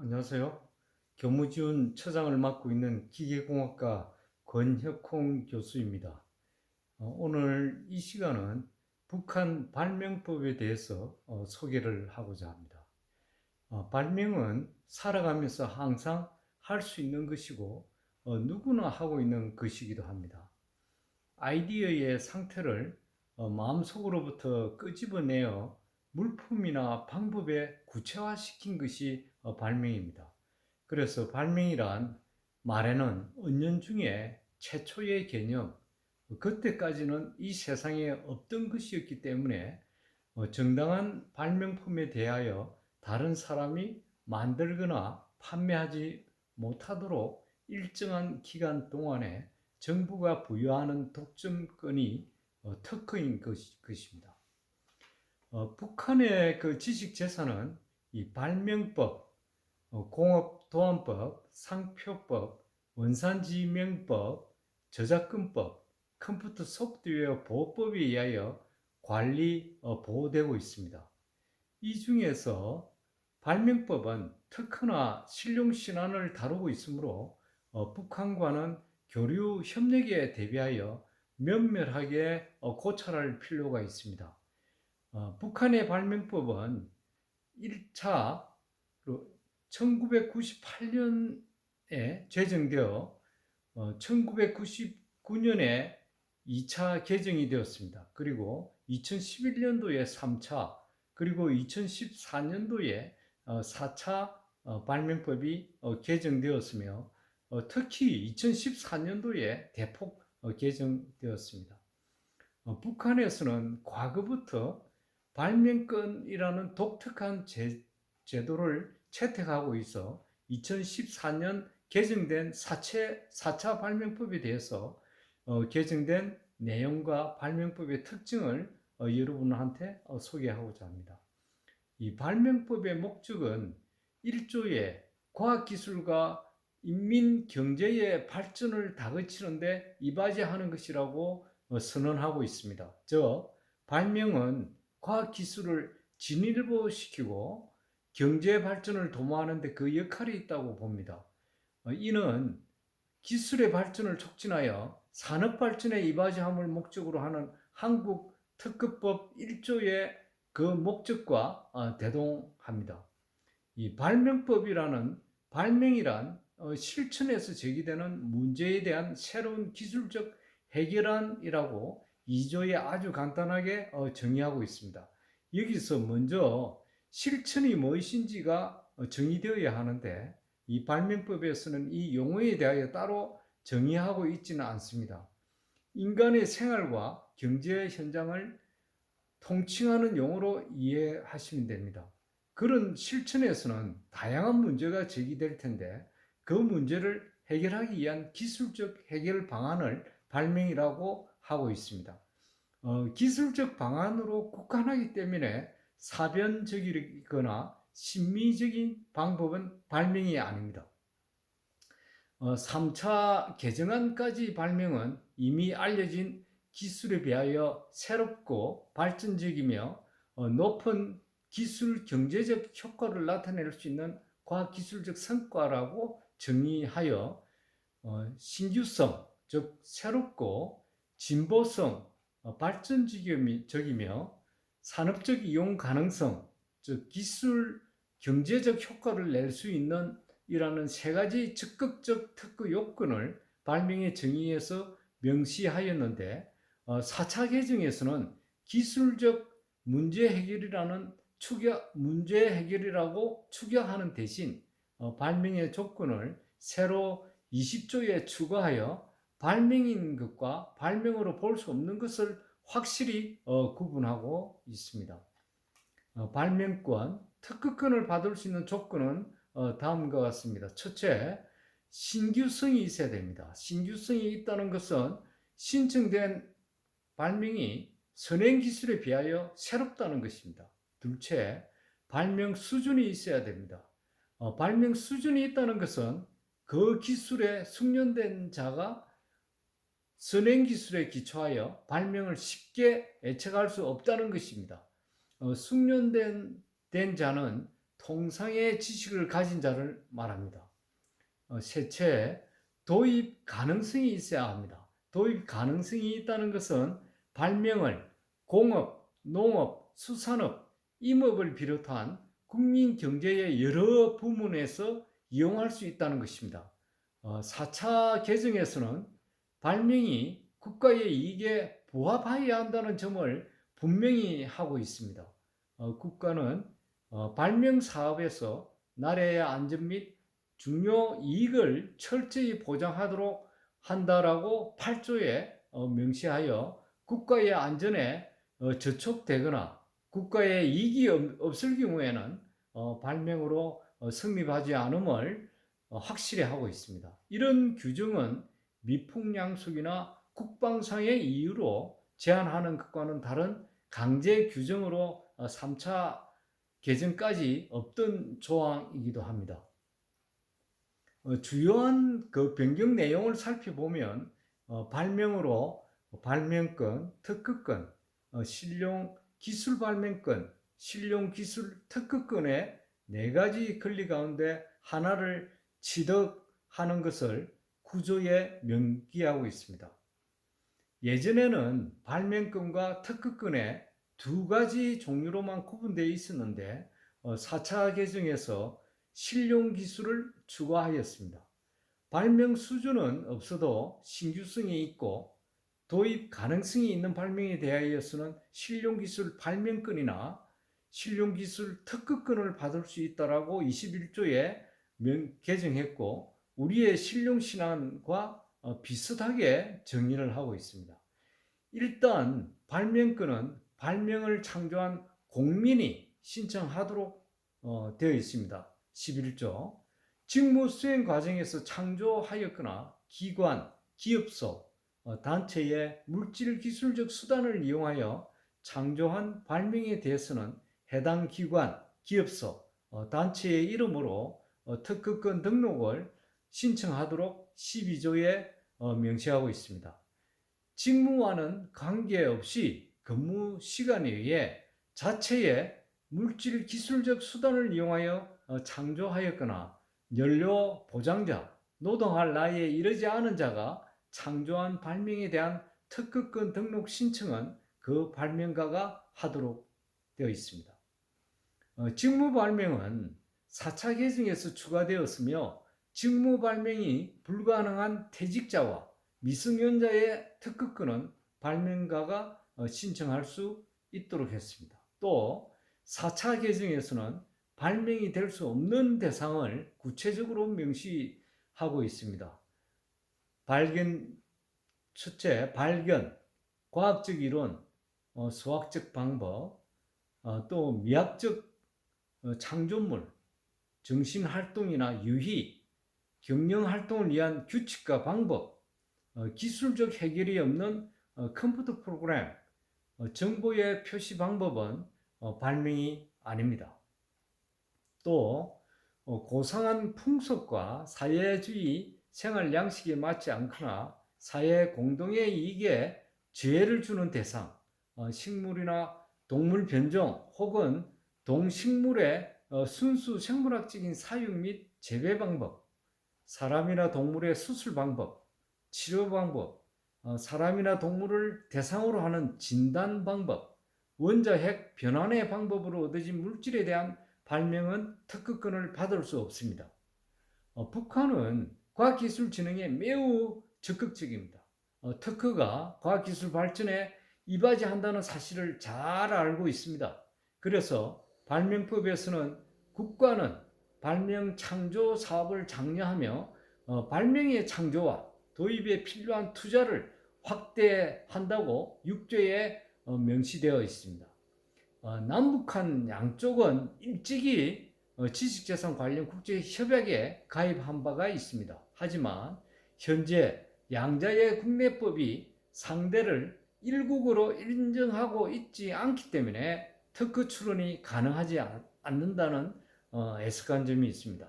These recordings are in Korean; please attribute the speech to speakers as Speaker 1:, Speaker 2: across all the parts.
Speaker 1: 안녕하세요. 교무지원 처장을 맡고 있는 기계공학과 권혁홍 교수입니다. 오늘 이 시간은 북한 발명법에 대해서 소개를 하고자 합니다. 발명은 살아가면서 항상 할 수 있는 것이고 누구나 하고 있는 것이기도 합니다. 아이디어의 상태를 마음속으로부터 끄집어내어 물품이나 방법에 구체화시킨 것이 발명입니다. 그래서 발명이란 말에는 은연중에 최초의 개념, 그때까지는 이 세상에 없던 것이었기 때문에 정당한 발명품에 대하여 다른 사람이 만들거나 판매하지 못하도록 일정한 기간 동안에 정부가 부여하는 독점권이 특허인 것입니다. 북한의 그 지식 재산은 이 발명법, 공업도안법, 상표법, 원산지명법, 저작권법, 컴퓨터 소프트웨어 보호법에 의하여 관리, 보호되고 있습니다. 이 중에서 발명법은 특허나 실용신안을 다루고 있으므로 북한과는 교류 협력에 대비하여 면밀하게 고찰할 필요가 있습니다. 북한의 발명법은 1차 1998년에 제정되어 1999년에 2차 개정이 되었습니다. 그리고 2011년도에 3차, 그리고 2014년도에 4차 발명법이 개정되었으며 특히 2014년도에 대폭 개정되었습니다. 북한에서는 과거부터 발명권이라는 독특한 제도를 채택하고 있어 2014년 개정된 4차 발명법에 대해서 개정된 내용과 발명법의 특징을 여러분한테 소개하고자 합니다. 이 발명법의 목적은 일조의 과학기술과 인민 경제의 발전을 다그치는데 이바지하는 것이라고 선언하고 있습니다. 즉, 발명은 과학기술을 진일보시키고 경제 발전을 도모하는 데 그 역할이 있다고 봅니다. 이는 기술의 발전을 촉진하여 산업 발전에 이바지함을 목적으로 하는 한국 특허법 1조의 그 목적과 대동합니다. 이 발명이란 실천에서 제기되는 문제에 대한 새로운 기술적 해결안이라고 2조에 아주 간단하게 정의하고 있습니다. 여기서 먼저 실천이 무엇인지가 정의되어야 하는데 이 발명법에서는 이 용어에 대하여 따로 정의하고 있지는 않습니다. 인간의 생활과 경제 현장을 통칭하는 용어로 이해하시면 됩니다. 그런 실천에서는 다양한 문제가 제기될 텐데 그 문제를 해결하기 위한 기술적 해결 방안을 발명이라고 하고 있습니다. 기술적 방안으로 국한하기 때문에 사변적이거나 심미적인 방법은 발명이 아닙니다. 3차 개정안까지 발명은 이미 알려진 기술에 비하여 새롭고 발전적이며 높은 기술 경제적 효과를 나타낼 수 있는 과학기술적 성과라고 정의하여 신규성, 즉 새롭고 진보성, 발전적이며 산업적 이용 가능성, 즉 기술 경제적 효과를 낼 수 있는 이라는 세 가지 적극적 특허 요건을 발명의 정의에서 명시하였는데 4차 개정에서는 기술적 문제 해결이라고 추격하는 대신 발명의 조건을 새로 20조에 추가하여 발명인 것과 발명으로 볼 수 없는 것을 확실히 구분하고 있습니다. 발명권, 특허권을 받을 수 있는 조건은 다음과 같습니다. 첫째, 신규성이 있어야 됩니다. 신규성이 있다는 것은 신청된 발명이 선행기술에 비하여 새롭다는 것입니다. 둘째, 발명 수준이 있어야 됩니다. 발명 수준이 있다는 것은 그 기술에 숙련된 자가 선행기술에 기초하여 발명을 쉽게 예측할 수 없다는 것입니다. 숙련된 자는 통상의 지식을 가진 자를 말합니다. 셋째, 도입 가능성이 있어야 합니다. 도입 가능성이 있다는 것은 발명을 공업, 농업, 수산업, 임업을 비롯한 국민 경제의 여러 부문에서 이용할 수 있다는 것입니다. 4차 개정에서는 발명이 국가의 이익에 부합하여야 한다는 점을 분명히 하고 있습니다. 국가는 발명 사업에서 나라의 안전 및 중요 이익을 철저히 보장하도록 한다라고 8조에 명시하여 국가의 안전에 저촉되거나 국가의 이익이 없을 경우에는 발명으로 성립하지 않음을 확실히 하고 있습니다. 이런 규정은 미풍양속이나 국방상의 이유로 제한하는 것과는 다른 강제 규정으로 3차 개정까지 없던 조항이기도 합니다. 주요한 그 변경 내용을 살펴보면 발명으로 발명권, 특허권, 실용 기술 발명권, 실용 기술 특허권의 4가지 권리 가운데 하나를 취득하는 것을 구조에 명기하고 있습니다. 예전에는 발명권과 특허권의 2가지 종류로만 구분되어 있었는데 4차 개정에서 실용 기술을 추가하였습니다. 발명 수준은 없어도 신규성이 있고 도입 가능성이 있는 발명에 대하여서는 실용 기술 발명권이나 실용 기술 특허권을 받을 수 있다라고 21조에 개정했고 우리의 실용 신안과 비슷하게 정의를 하고 있습니다. 일단 발명권은 발명을 창조한 공민이 신청하도록 되어 있습니다. 11조 직무 수행 과정에서 창조하였거나 기관, 기업소, 단체의 물질 기술적 수단을 이용하여 창조한 발명에 대해서는 해당 기관, 기업소, 단체의 이름으로 특허권 등록을 신청하도록 12조에 명시하고 있습니다. 직무와는 관계없이 근무 시간에 의해 자체의 물질 기술적 수단을 이용하여 창조하였거나 연료 보장자, 노동할 나이에 이르지 않은 자가 창조한 발명에 대한 특허권 등록 신청은 그 발명가가 하도록 되어 있습니다. 직무 발명은 4차 개정에서 추가되었으며 직무 발명이 불가능한 퇴직자와 미성년자의 특허권은 발명가가 신청할 수 있도록 했습니다. 또 4차 개정에서는 발명이 될 수 없는 대상을 구체적으로 명시하고 있습니다. 첫째, 발견, 과학적 이론, 수학적 방법, 또 미학적 창조물, 정신활동이나 유희, 경영활동을 위한 규칙과 방법, 기술적 해결이 없는 컴퓨터 프로그램, 정보의 표시 방법은 발명이 아닙니다. 또 고상한 풍속과 사회주의 생활 양식에 맞지 않거나 사회 공동의 이익에 지혜를 주는 대상, 식물이나 동물 변종 혹은 동식물의 순수 생물학적인 사육 및 재배 방법, 사람이나 동물의 수술 방법, 치료 방법, 사람이나 동물을 대상으로 하는 진단 방법, 원자핵 변환의 방법으로 얻어진 물질에 대한 발명은 특허권을 받을 수 없습니다. 북한은 과학기술진흥에 매우 적극적입니다. 특허가 과학기술 발전에 이바지한다는 사실을 잘 알고 있습니다. 그래서 발명법에서는 국가는 발명 창조 사업을 장려하며 발명의 창조와 도입에 필요한 투자를 확대한다고 6조에 명시되어 있습니다. 남북한 양쪽은 일찍이 지식재산 관련 국제협약에 가입한 바가 있습니다. 하지만 현재 양자의 국내법이 상대를 일국으로 인정하고 있지 않기 때문에 특허 출원이 가능하지 않는다는 애석한 점이 있습니다.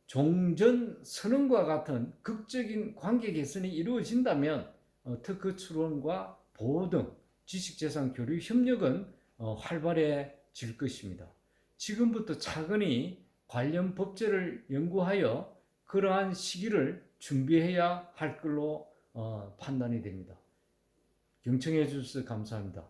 Speaker 1: 종전 선언과 같은 극적인 관계 개선이 이루어진다면 특허 출원과 보호 등 지식재산 교류 협력은 활발해질 것입니다. 지금부터 차근히 관련 법제를 연구하여 그러한 시기를 준비해야 할 걸로 판단이 됩니다. 경청해 주셔서 감사합니다.